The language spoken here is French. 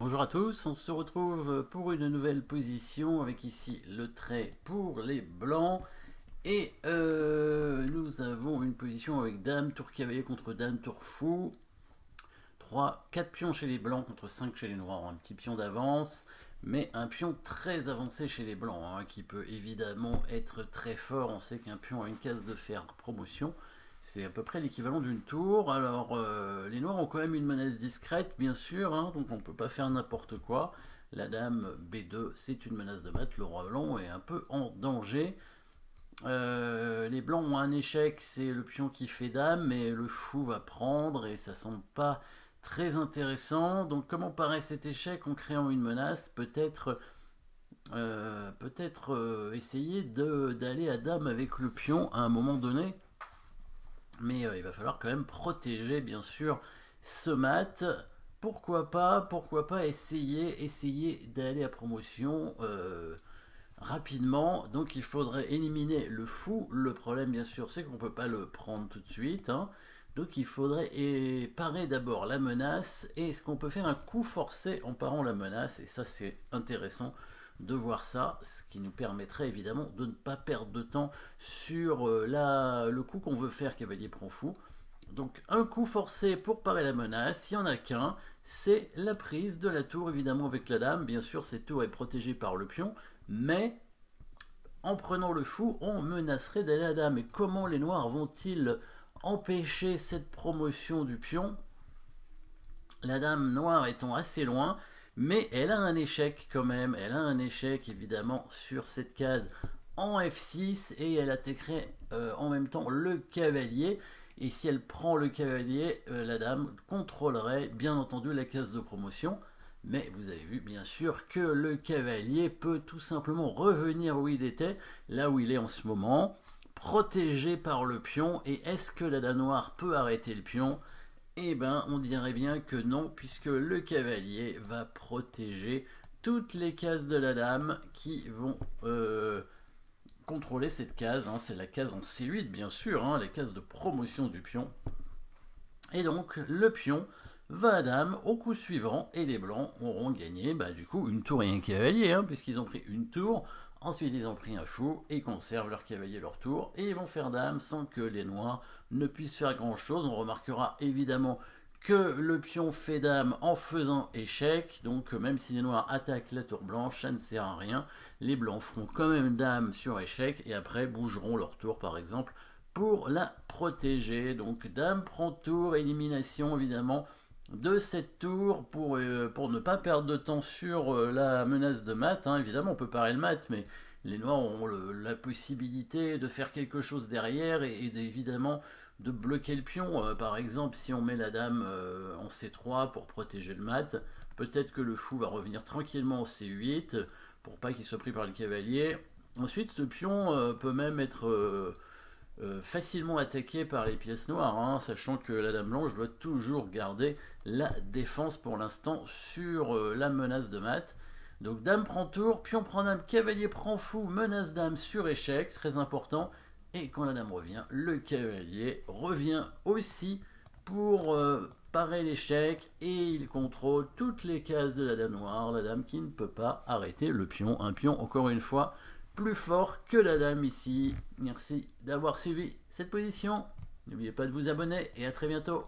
Bonjour à tous, on se retrouve pour une nouvelle position avec ici le trait pour les blancs et nous avons une position avec dame, tour cavalier contre dame, tour fou, 4 pions chez les blancs contre 5 chez les noirs, un petit pion d'avance, mais un pion très avancé chez les blancs, hein, qui peut évidemment être très fort. On sait qu'un pion a une case de fer promotion, c'est à peu près l'équivalent d'une tour. Alors les noirs ont quand même une menace discrète, bien sûr, hein, donc on ne peut pas faire n'importe quoi. La dame B2, c'est une menace de mat, le roi blanc est un peu en danger. Les blancs ont un échec, c'est le pion qui fait dame, mais le fou va prendre et ça semble pas très intéressant. Donc comment paraît cet échec en créant une menace? Peut-être essayer d'aller à dame avec le pion à un moment donné, mais il va falloir quand même protéger bien sûr ce mat. Pourquoi pas essayer d'aller à promotion rapidement. Donc il faudrait éliminer le fou. Le problème bien sûr c'est qu'on ne peut pas le prendre tout de suite, hein. Donc il faudrait parer d'abord la menace. Et est-ce qu'on peut faire un coup forcé en parant la menace? Et ça c'est intéressant de voir ça, ce qui nous permettrait évidemment de ne pas perdre de temps sur le coup qu'on veut faire cavalier prend fou. Donc un coup forcé pour parer la menace, il n'y en a qu'un, c'est la prise de la tour évidemment avec la dame. Bien sûr cette tour est protégée par le pion, mais en prenant le fou on menacerait d'aller à la dame. Et comment les noirs vont-ils empêcher cette promotion du pion? La dame noire étant assez loin, mais elle a un échec quand même, elle a un échec évidemment sur cette case en F6 et elle attaquerait en même temps le cavalier. Et si elle prend le cavalier, la dame contrôlerait bien entendu la case de promotion. Mais vous avez vu bien sûr que le cavalier peut tout simplement revenir où il était, là où il est en ce moment, protégé par le pion. Et est-ce que la dame noire peut arrêter le pion? Eh bien, on dirait bien que non, puisque le cavalier va protéger toutes les cases de la dame qui vont contrôler cette case, hein. C'est la case en C8 bien sûr, hein, la case de promotion du pion. Et donc le pion va à dame au coup suivant et les blancs auront gagné du coup une tour et un cavalier, hein, puisqu'ils ont pris une tour. Ensuite ils ont pris un fou et conservent leur cavalier, leur tour, et ils vont faire dame sans que les noirs ne puissent faire grand chose. On remarquera évidemment que le pion fait dame en faisant échec, donc même si les noirs attaquent la tour blanche, ça ne sert à rien. Les blancs feront quand même dame sur échec et après bougeront leur tour par exemple pour la protéger. Donc dame prend tour, élimination évidemment de cette tour pour ne pas perdre de temps sur la menace de mat, hein. Évidemment on peut parer le mat, mais les noirs ont la possibilité de faire quelque chose derrière et évidemment de bloquer le pion. Par exemple si on met la dame en C3 pour protéger le mat, peut-être que le fou va revenir tranquillement en C8 pour pas qu'il soit pris par le cavalier. Ensuite ce pion peut même être facilement attaqué par les pièces noires, hein, sachant que la dame blanche doit toujours garder la défense pour l'instant sur la menace de mat. Donc dame prend tour, pion prend dame, cavalier prend fou, menace dame sur échec, très important. Et quand la dame revient, le cavalier revient aussi pour parer l'échec et il contrôle toutes les cases de la dame noire, la dame qui ne peut pas arrêter le pion. Un pion encore une fois plus fort que la dame ici. Merci d'avoir suivi cette position. N'oubliez pas de vous abonner et à très bientôt.